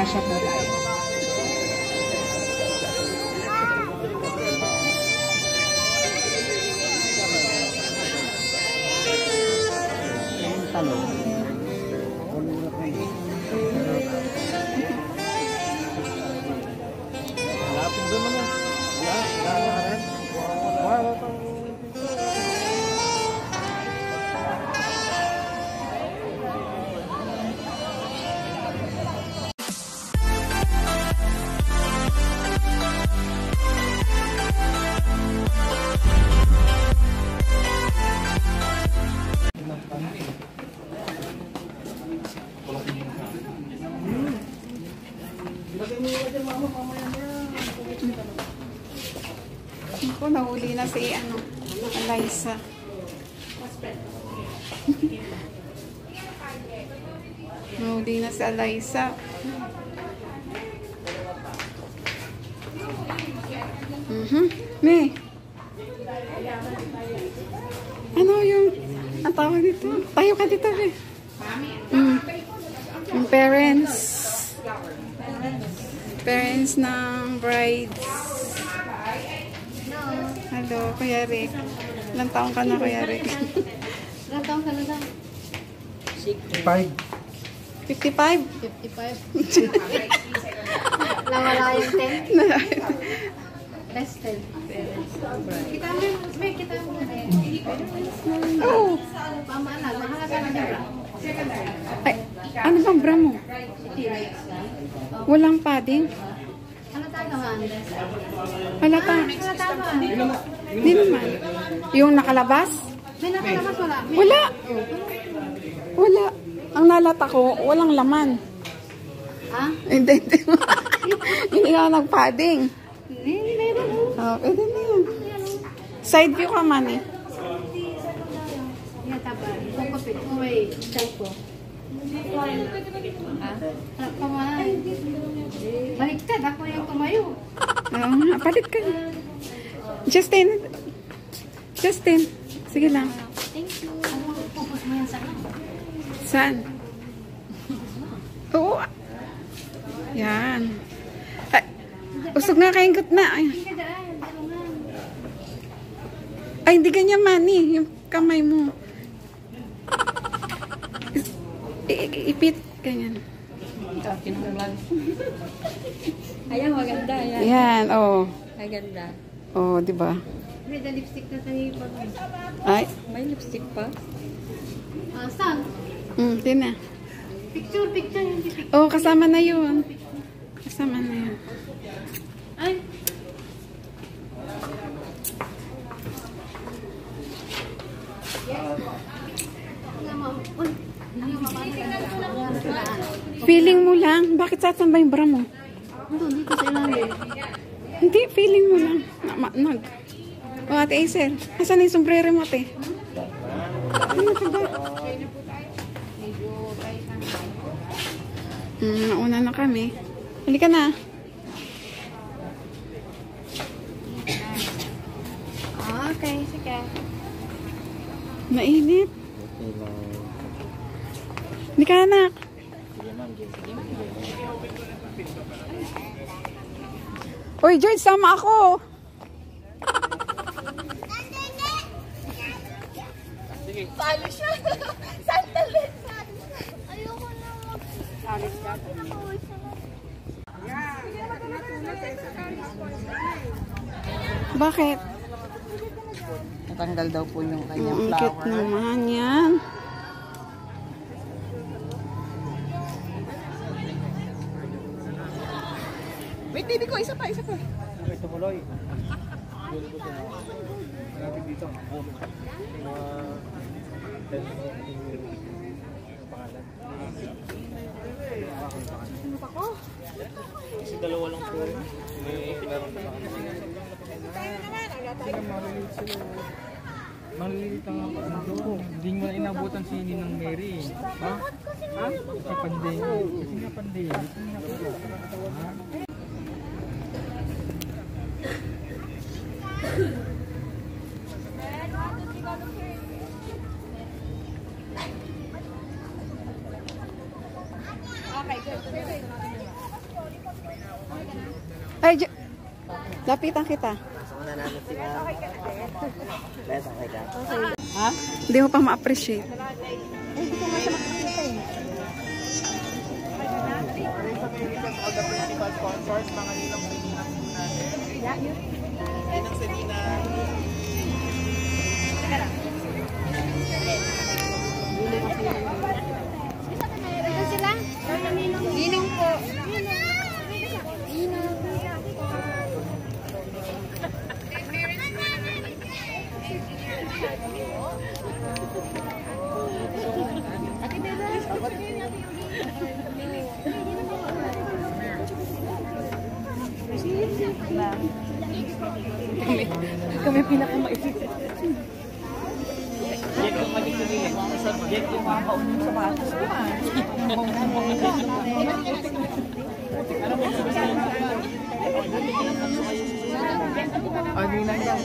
Kasya po tayo. Ako, nahuli na si Eliza. Nahuli na si Eliza. May. Ano yung ang tawag dito? Tayo ka dito, eh. Yung parents ng brides. Hello, Kuya Rick. Ilang taong ka na, Kuya Rick? Ilang taong ka na daw? 55. 55? Nawala yung 10? Less 10. Kita mo, may kita mo. Oo. Pamaanag, mahalaga na niya bra. Ay, ano bang bra mo? Walang padding? Ano tanawan? Halata. Ano tanawan? Hindi naman. Yung nakalabas? May nakalabas wala? Wala. Wala. Ang nalata ko, walang laman. Ha? Hindi. Hindi ako nag-padding. Hindi, meron. Oh, pwede na yun. Side view ka man eh. Yan, taba. Kung kapit ko, may stand ko. Ha? Harap ka man. Baliktad, ako yung tumayo. Oo nga, palit ka. Justin. Sige lang. Thank you. Ano, pupus mo yan sa ano? Saan? Oo. Yan. Ay, usog na kayong gut na. Ay, Hindi ka daan, dalungan. ay, hindi ganyan mani. Yung kamay mo. Ipit. Ganyan. Ayan, maganda. Ayan. Yan, oo. Maganda. Oo, di ba? May da lipstick na tayo pa. Ay. May lipstick pa? Saan? Di na. Picture. Hindi picture. Oo, kasama na yun. Kasama na yun. Ay. Feeling mo lang. Bakit sasamba yung bra mo? Dito sa ilalim. Hindi, feeling mo lang. O, Ate Aisel. Nasaan yung sombrero mo, ate? Ano ka ba? Nauna na kami. Halika na. Okay, sige. Mainit. Hindi ka, anak. Uy, George, sama ako. Sali siya. Sandali. Ayoko na mag-salis ka. Bakit? Natanggal daw po yung kanyang Ang flower. cute naman yan. Wait, baby ko, isa pa. Ito tuloy. Malapit dito. Kasi dalawa lang po. Maliliit ang ano. Hindi mo na inabutan si Ninang Mary. Ha? Sa pandemic. Kasi nga pandemic. Okay, good. Ay, lapitan kita. Ha? Hindi mo pa ma-appreciate. Ito sila? Ginong po. Kami pinakamaisip. Subject yung mga kaunong sapatos ko. Ano na yan?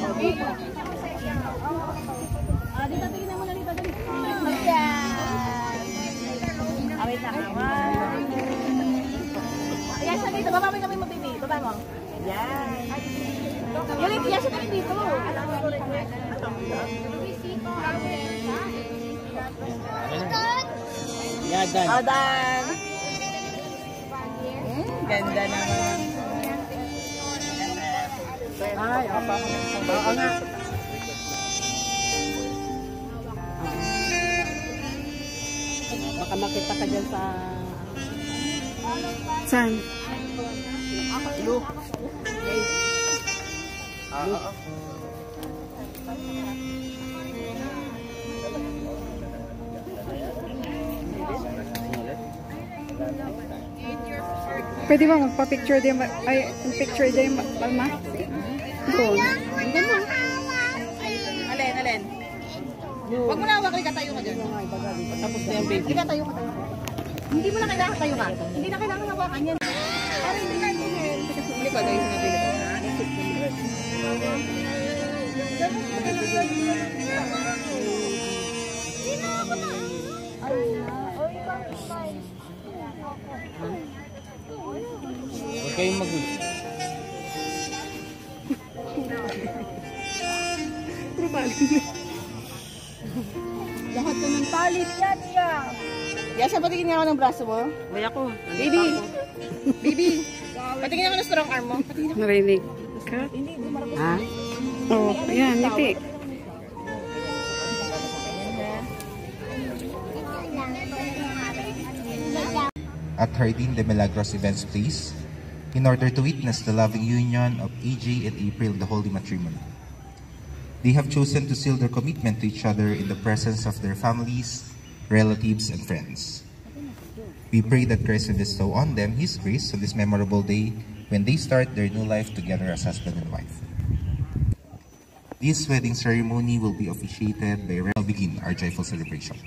Dito, tingnan mo na dito. Ayan. Awit na naman. Ayan siya dito. Baba mo kami mabibi. Baba mo. Ayan. Yulit, ayan siya kami dito. Yeah, done. Oh, done. Ganda naman. Ay, apa ko. Oo nga. Baka makita ka dyan sa... Saan? Look. Pwede ba magpa-picture din? Ay, picture din, Palma? Doon. Alin? Huwag mo na hawak, tayo ka dyan. Tapos na yung baby. Tayo ka. Hindi mo na kailangan tayo ka. Hindi na kailangan hawakan yan. Para hindi na yun. Hindi ko, dahil sinabi ko. Huwag kayong magulo. Lahat po ng talit yan, yan. Yasha, patingin nga ako ng braso mo. May ako. Baby, patingin ako ng strong arm mo. Narinig ka? Ha? Oo, ayan, ngiti. At Jardín de Milagros events, please, in order to witness the loving union of AJ and April, the holy matrimony. They have chosen to seal their commitment to each other in the presence of their families, relatives, and friends. We pray that Christ will bestow on them His grace on this memorable day when they start their new life together as husband and wife. This wedding ceremony will be officiated by Rev. Begin our joyful celebration.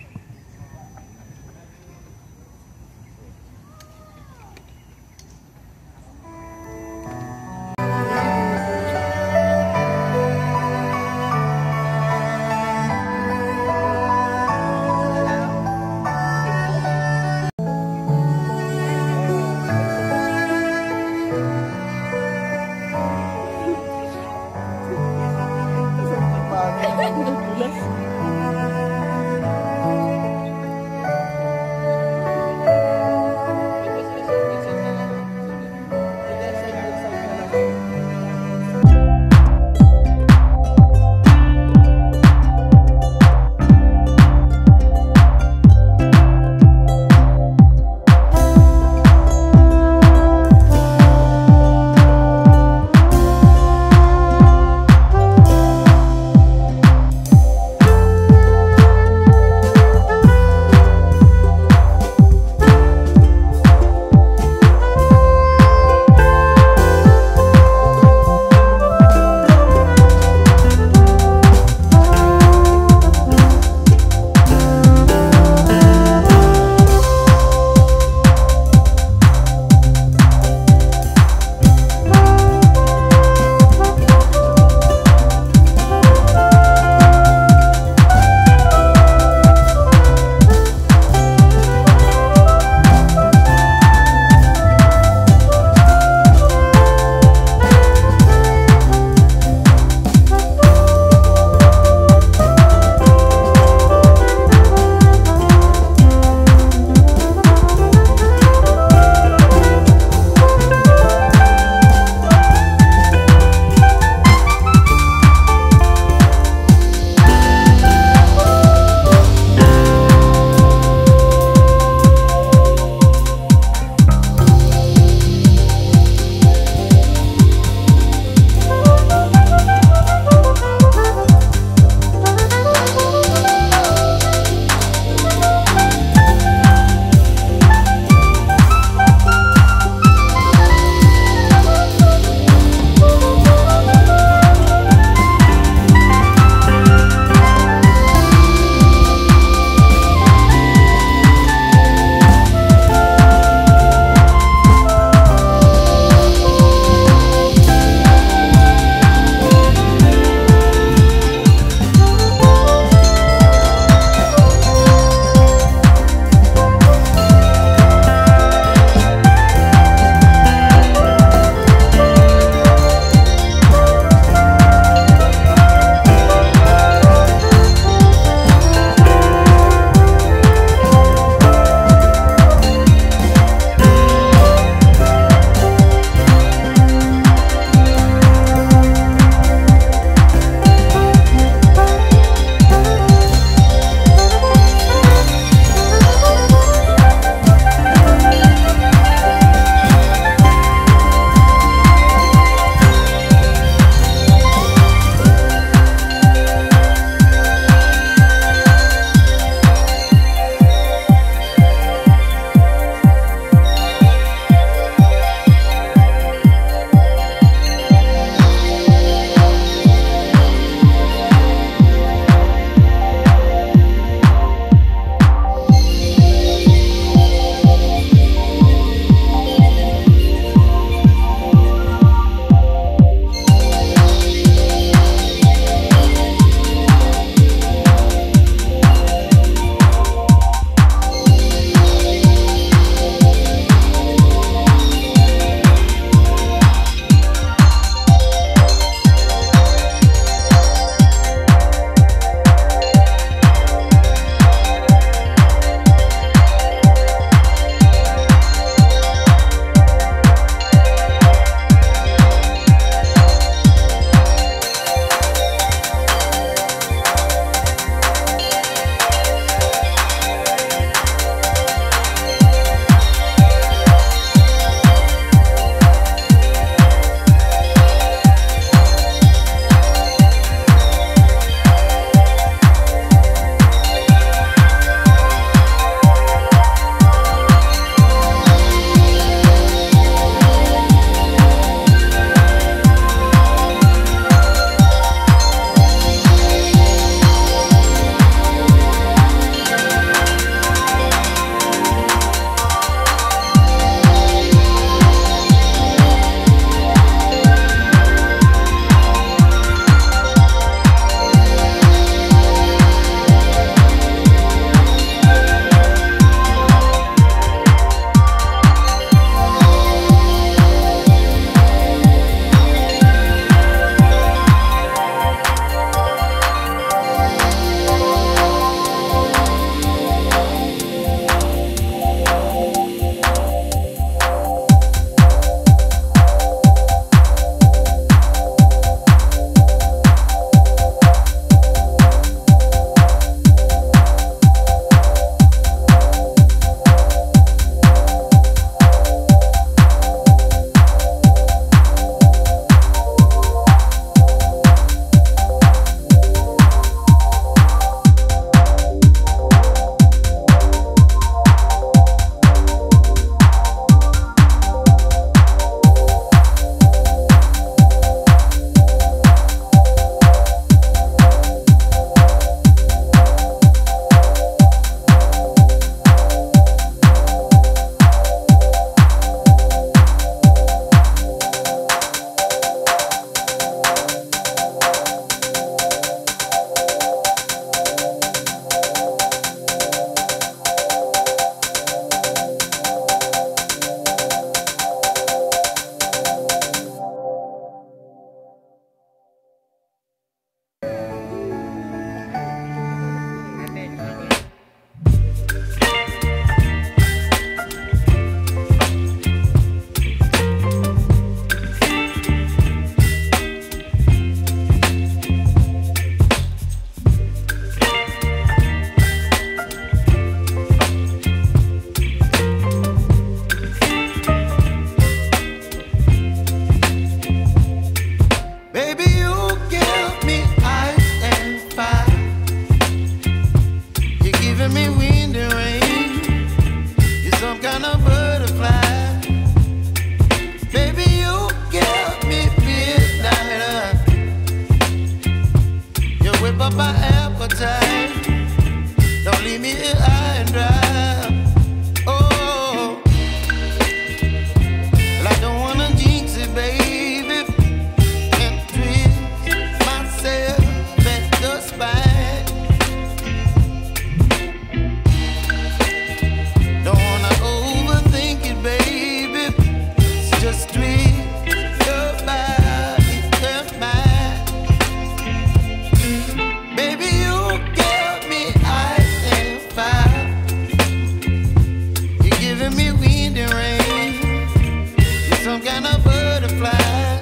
some kind of butterfly.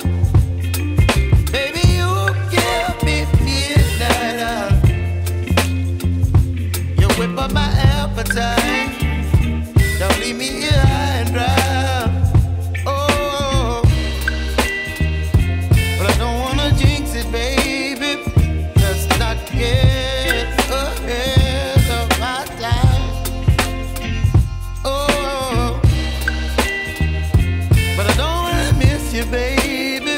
Baby, you give me midnight. You whip up my appetite. Don't leave me here high and dry. Oh, but I don't wanna jinx it, baby. Let's not get ahead of my time. Oh, but I don't wanna miss you, baby.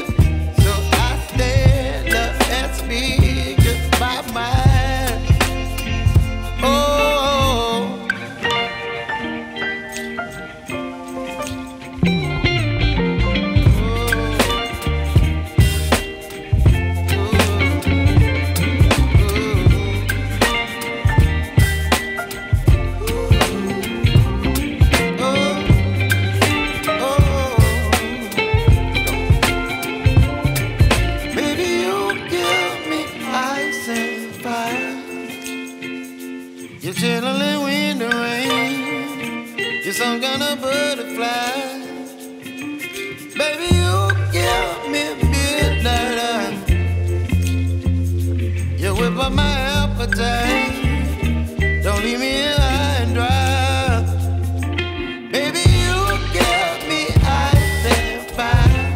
So I stand up and speak my mind. Oh. You're chilling wind and rain. You're some kind of butterfly. Baby, you give me midnight. You whip up my appetite. Don't leave me here high and dry. Baby, you give me ice and fire.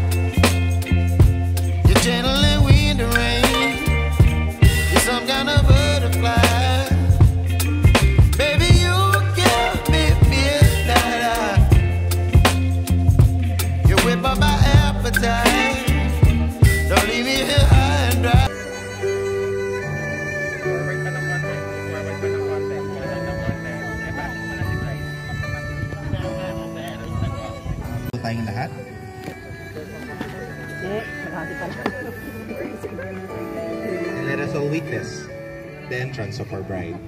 You're channeling wind and rain. You're some kind of butterfly. Don't leave me here high and dry. Tayong lahat. And let us all witness the entrance of our bride.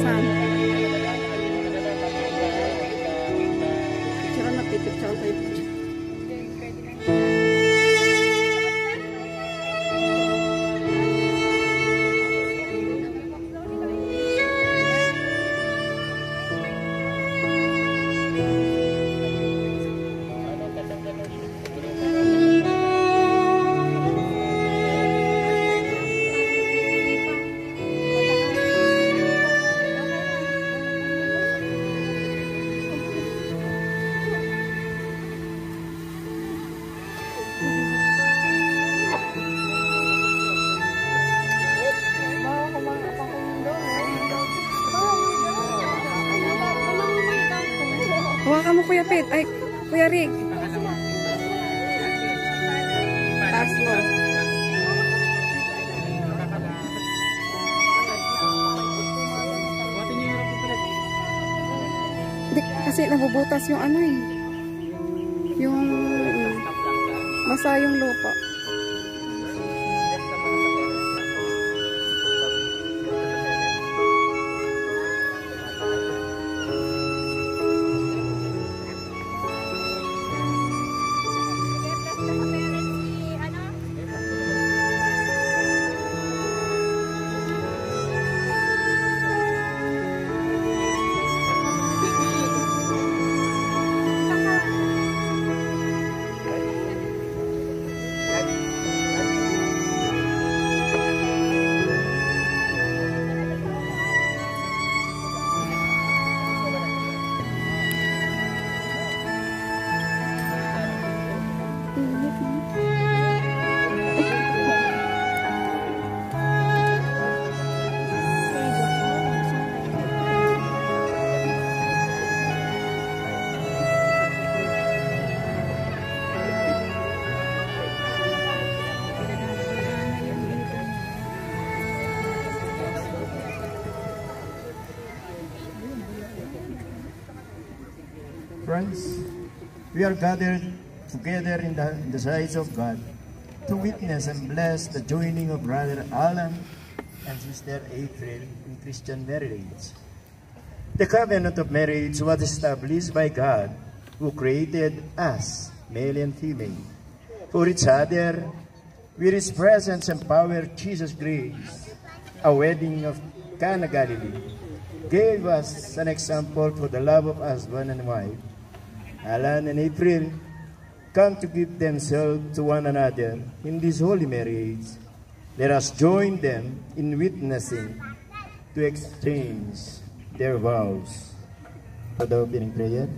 Saan? Picture na, picture tayo. Hawakan mo, Kuya Pet. Ay, Kuya Rick. Taas mo. Hindi, kasi nabubutas yung ano eh. Yung masa yung lupa. Friends, we are gathered together in the sight of God to witness and bless the joining of Brother Alan and Sister April in Christian marriage. The covenant of marriage was established by God, who created us, male and female, for each other with his presence and power, Jesus' grace, a wedding of Cana Galilee, gave us an example for the love of husband and wife. Alan and April come to give themselves to one another in this holy marriage. Let us join them in witnessing to exchange their vows. For the opening prayer,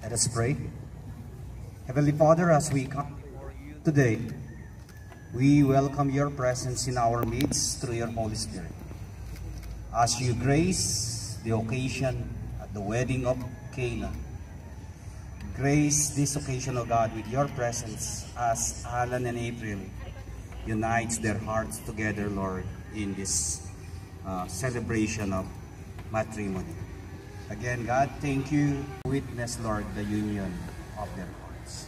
let us pray. Heavenly Father, as we come before you today, we welcome your presence in our midst through your Holy Spirit. As you grace the occasion at the wedding of Cana, grace this occasion, O God, with your presence as Alan and April unites their hearts together, Lord, in this celebration of matrimony. Again, God, thank you. Witness, Lord, the union of their hearts.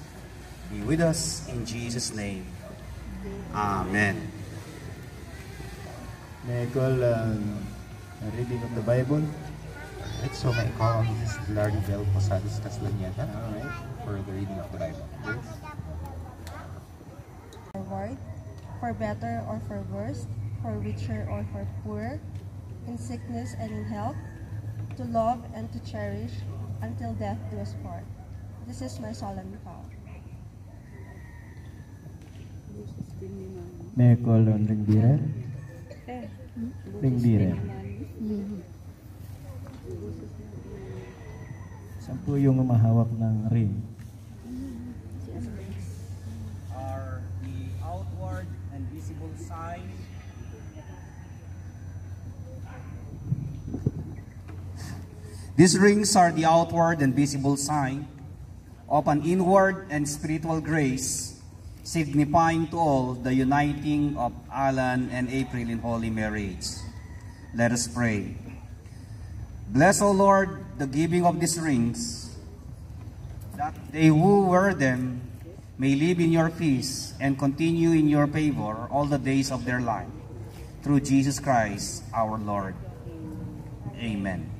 Be with us in Jesus' name. Amen. may I call a reading of the Bible? Alright, so may I call on Mrs. Laribel Posadas Castellaniata for the reading of the Bible. For word, for better or for worse, for richer or for poorer, in sickness and in health, to love and to cherish until death do us part. This is my solemn vow. May I call on Ringbirer? Ringbirer. Saan po yung mahawak ng ring? Are the outward and visible sign These rings are the outward and visible sign of an inward and spiritual grace, signifying to all the uniting of Alan and April in holy marriage. Let us pray. Bless, O Lord, the giving of these rings, that they who wear them may live in your peace and continue in your favor all the days of their life. Through Jesus Christ, our Lord. Amen.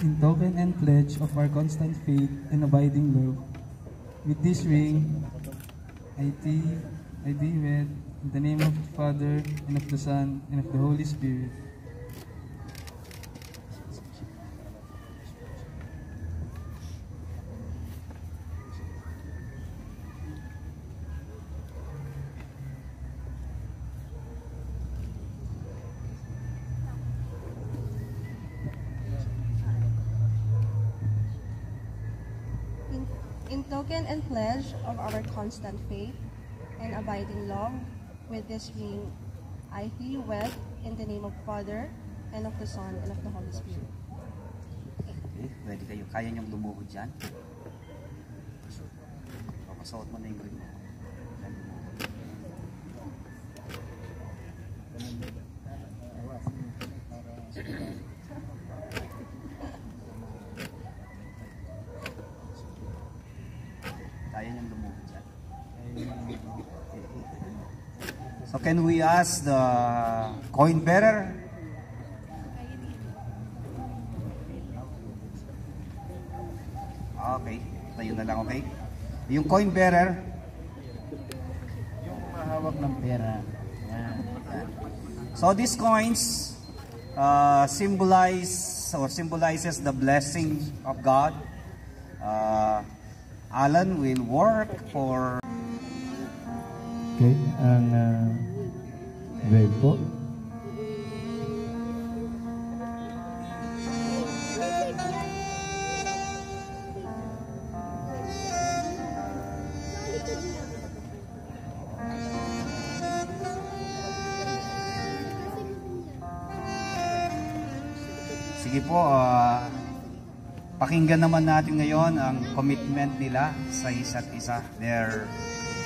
In token and pledge of our constant faith and abiding love, with this ring, I thee wed, in the name of the Father, and of the Son, and of the Holy Spirit. In token and pledge of our constant faith and abiding love, with this ring, I thee wed, in the name of Father, and of the Son, and of the Holy Spirit. Okay, ready kayo? Kaya niyong lumuhod dyan? Papasuot mo na yung ring mo. Kaya niyong lumuhod dyan. So can we ask the coin bearer? Okay, tayo na lang, okay? Yung coin bearer, Yung mahawak ng pera. Yan. so these coins symbolizes the blessing of God. Alan will work for Okay, ang web po. Sige po, pakinggan naman natin ngayon ang commitment nila sa isa't isa. Their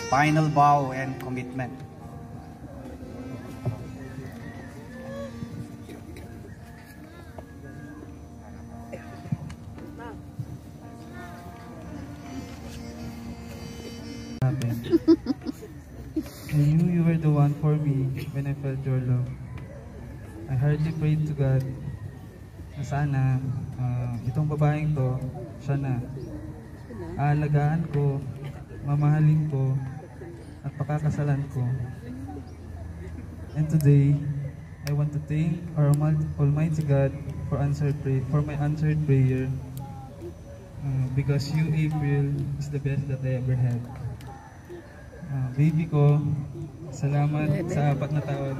final vow and commitment. Happened. I knew you were the one for me when I felt your love. I hardly prayed to God na sana itong babaeng to, siya na. Aalagaan ko, mamahalin ko, at pakakasalan ko. And today, I want to thank our Almighty God for my answered prayer. Because you, April, is the best that I ever had. Baby ko, salamat sa 4 na taon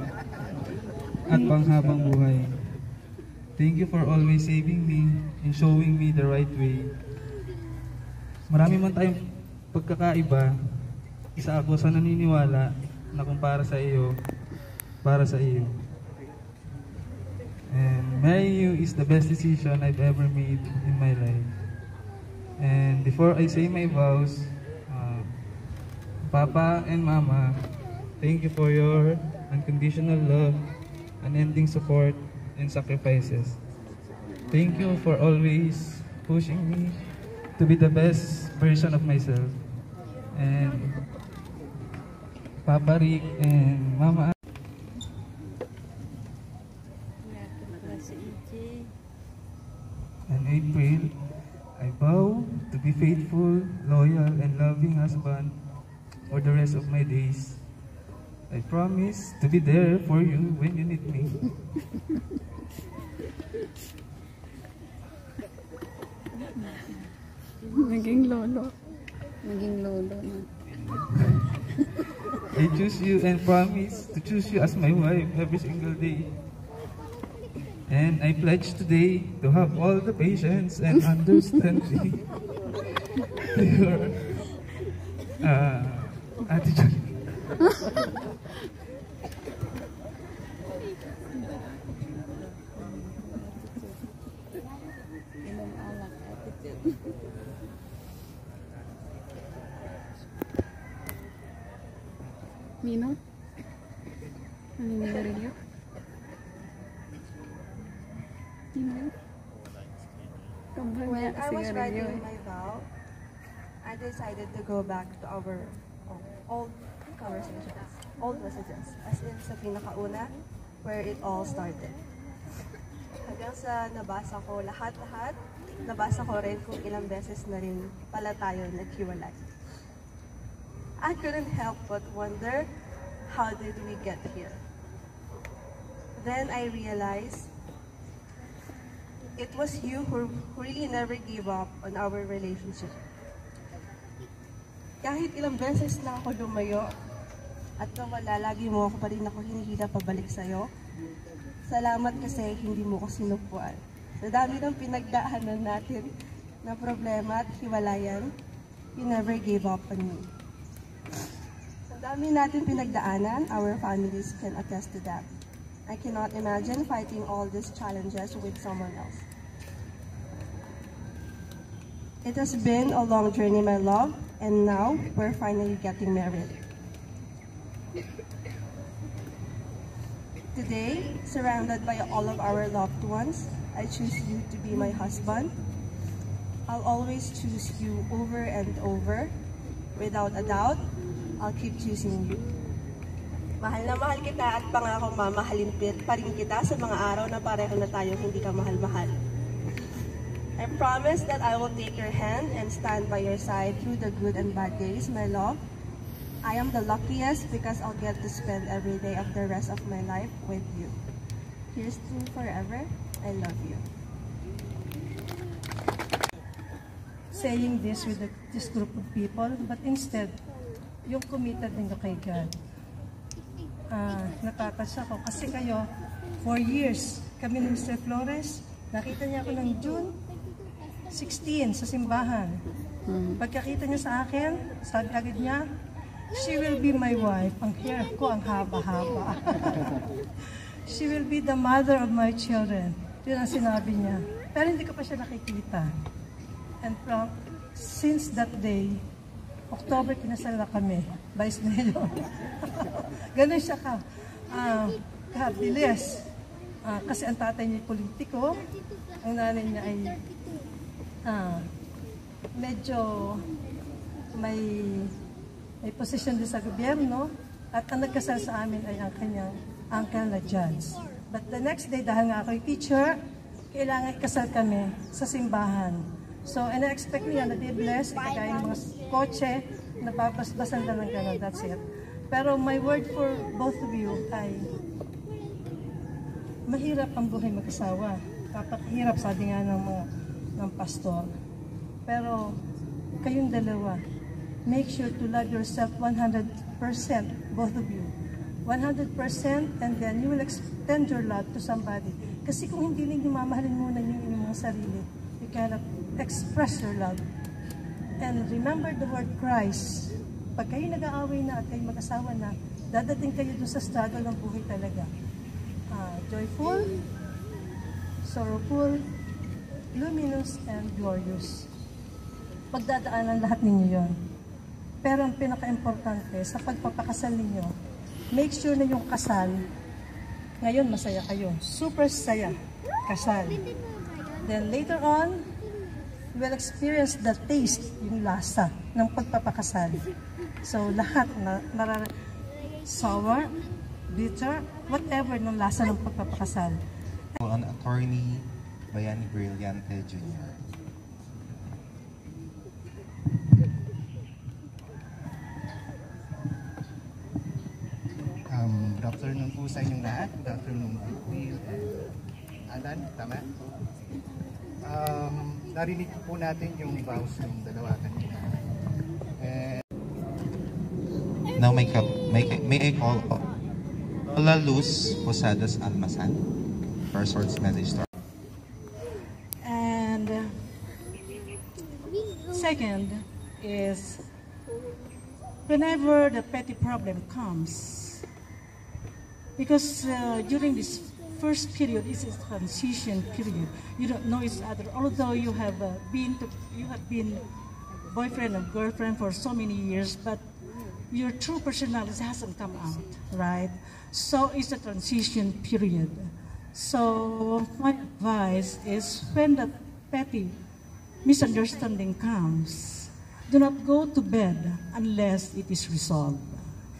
at panghabang buhay. Thank you for always saving me and showing me the right way. Marami man tayong pagkakaiba, isa ako sa naniniwala na kung para sa iyo, para sa iyo. And marrying you is the best decision I've ever made in my life. And before I say my vows, Papa and Mama, thank you for your unconditional love, unending support, and sacrifices. Thank you for always pushing me to be the best version of myself. And Papa Rick and Mama and April, I vow to be faithful, loyal, and loving husband for the rest of my days. I promise to be there for you when you need me. Naging lolo. Naging lolo na. I choose you and promise to choose you as my wife every single day. And I pledge today to have all the patience and understanding to your attitude. Nino? Naninigarilyo? Nino? When I was writing my vow, I decided to go back to our old conversations, old messages, as in sa pinakauna, where it all started. Hanggang sa nabasa ko lahat-lahat, nabasa ko rin kung ilang beses na rin pala tayo naghiwalay. I couldn't help but wonder, how did we get here? Then I realized, it was you who really never gave up on our relationship. Kahit ilang beses na ako lumayo at nawala, lagi mo ako pa rin ako hinihila pabalik sa'yo. Salamat kasi hindi mo ko sinupuan. Sa dami ng pinagdaanan natin na problema at hiwalayan, you never gave up on me. Sa dami natin pinagdaanan, our families can attest to that. I cannot imagine fighting all these challenges with someone else. It has been a long journey, my love, and now we're finally getting married. Today, surrounded by all of our loved ones, I choose you to be my husband. I'll always choose you over and over. Without a doubt, I'll keep choosing you. Mahal na mahal kita at pangakong mamahalin pa rin kita sa mga araw na pareho na tayong hindi ka mahal-mahal. I promise that I will take your hand and stand by your side through the good and bad days, my love. I am the luckiest because I'll get to spend every day of the rest of my life with you. Here's to forever. I love you. Saying this with this group of people, but instead, yung committed din kay God. Natatasya ko kasi kayo, 4 years kami ni Mr. Flores, nakita niya ako ng June 16 sa simbahan. Pagkakita niya sa akin, sabi agad niya, she will be my wife. Ang hair ko, ang haba-haba. She will be the mother of my children. Yun ang sinabi niya. Pero hindi ko pa siya nakikita. And since that day, October, kinasal na kami. Vice Mayor. Ganun siya kabilis. Kasi ang tatay niya ay politiko. Ang nanay niya ay medyo may posisyon din sa gobyerno. At ang nagkasal sa amin ay ang kanyang uncle na judge. But the next day, dahil nga ako'y teacher, kailangan ikasal kami sa simbahan. So, and I expect niya na be blessed, kagaya ng mga kotse, nababasbasan lang ng gano'n, that's it. Pero my word for both of you ay mahirap ang buhay mag-asawa. Kapag-hirap, sabi nga ng pastor. Pero kayong dalawa, make sure to love yourself 100%, both of you. 100%, and then you will extend your love to somebody. Kasi kung hindi ninyo mamahalin muna yung inyong mga sarili, you cannot express your love. And remember the word Christ. Pag kayo nag-aaway na at kayo mag-asawa na, dadating kayo dun sa struggle ng buhay talaga. Joyful, sorrowful, luminous, and glorious. Pagdadaanan lahat ninyo yon. Pero ang pinaka-importante sa pagpapakasal ninyo, make sure na yung kasal, ngayon masaya kayo. Super saya, kasal. Then later on, you will experience the taste, yung lasa ng pagpapakasal. So lahat na sour, bitter, whatever ng lasa ng pagpapakasal. An attorney, Bayani Brillante Jr. Good afternoon po sa inyong lahat. Good afternoon, Will and Alan, tama? Narinig po natin yung vows ng dalawa kanina. Now may I call Lola Luz Posadas Almasan, First Swords Minister. And second is, whenever the petty problem comes, because during this first period, it's a transition period. You don't know each other, although you have been boyfriend and girlfriend for so many years, but your true personality hasn't come out, right? So it's a transition period. So my advice is, when the petty misunderstanding comes, do not go to bed unless it is resolved.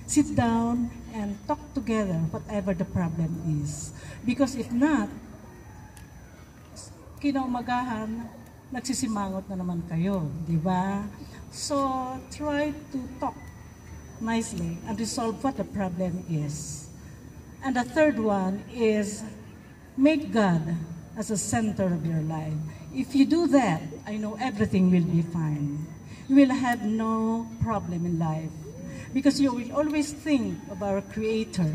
Sit down and talk together whatever the problem is. Because if not, kinaumagahan, nagsisimangot na naman kayo, di ba? So try to talk nicely and resolve what the problem is. And the third one is, make God as a center of your life. If you do that, I know everything will be fine. You will have no problem in life. Because you will always think of our Creator.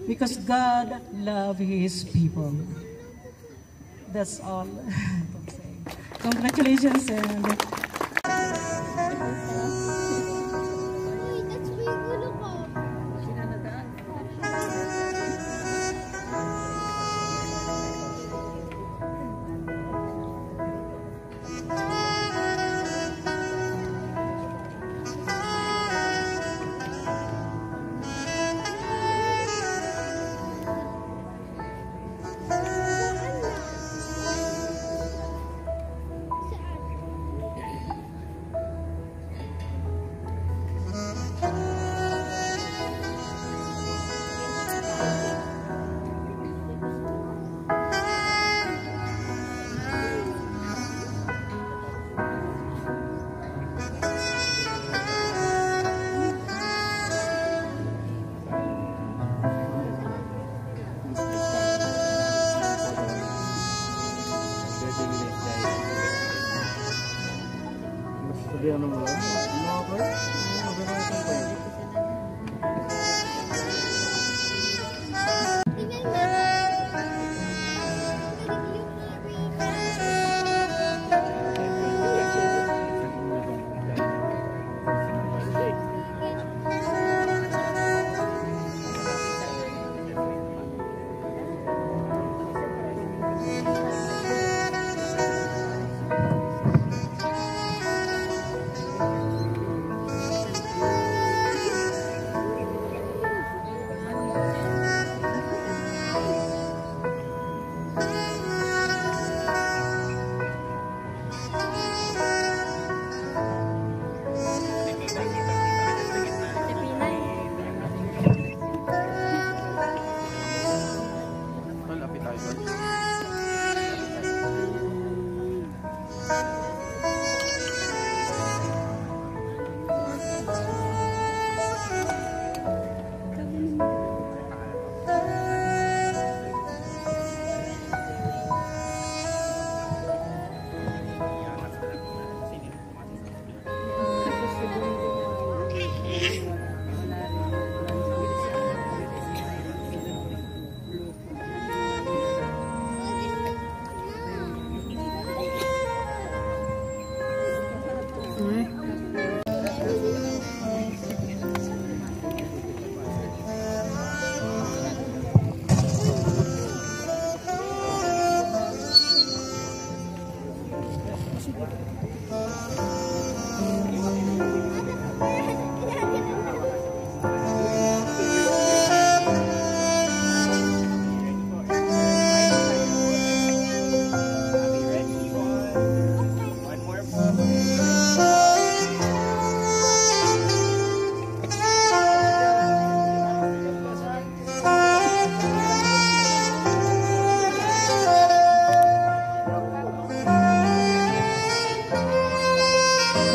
Because God loves His people. That's all I'm saying. Congratulations and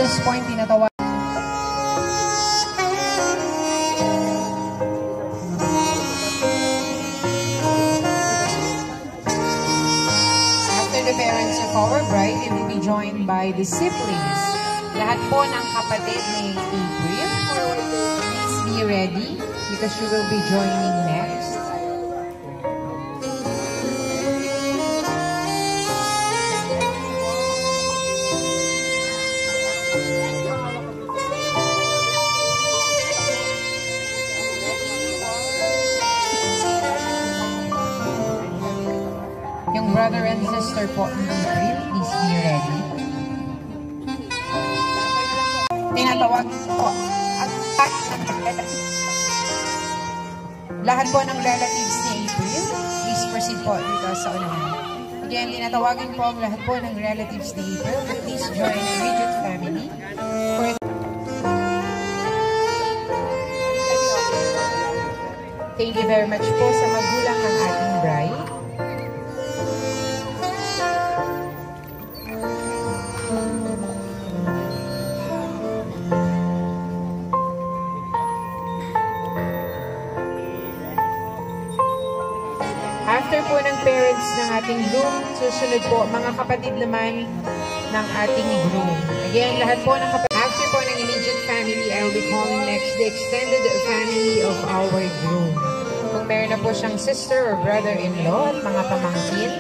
this point, tinatawag. After the parents of our bride, they will be joined by the siblings. Lahat po ng kapatid ni April, please be ready because you will be joining next. Yung brother and sister po ni April, please be ready. Tinatawag po lahat po ng relatives ni April, please proceed po dito sa unahan. Again, tinatawagan po ang lahat po ng relatives ni April, please join the immediate family. Thank you very much po sa magulang ng ating bride. After po ng parents ng ating groom, susunod po mga kapatid naman ng ating groom. Again, lahat po ng kapatid. After po ng immediate family, I will be calling next the extended family of our groom. Kung meron na po siyang sister or brother-in-law at mga pamangkin,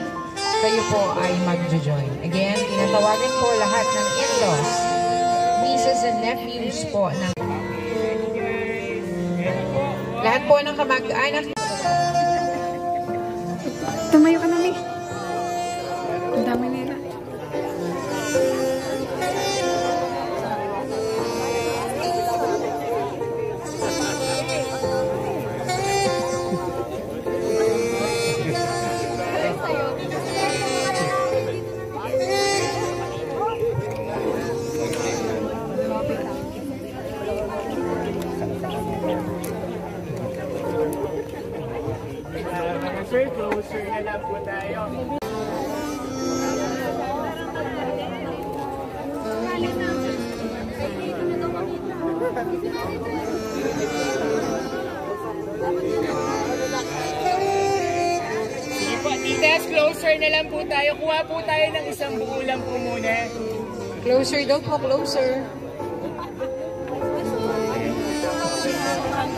kayo po ay mag-join. Again, tinatawagan po lahat ng in-laws, nieces and nephews po ng lahat po ng kamag-anak. Tumayo ka na, Mi. Ang dami nila. Closer na lang po tayo. Sige po, titas, closer na lang po tayo. Kuha po tayo ng isang buo lang po muna. Closer daw po, closer.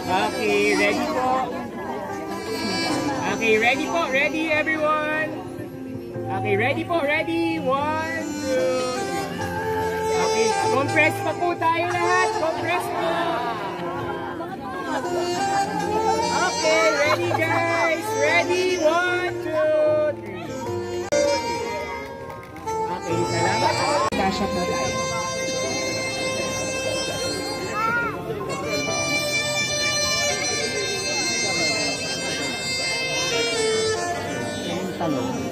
Okay, ready po. Okay, ready po. Ready, everyone. Okay, ready po. Ready. 1, 2, 3. Okay, compress pa po tayo lahat. Compress po. Okay, ready guys. Ready. 1, 2, 3. Okay, salamat po. Kasha po tayo. Talong.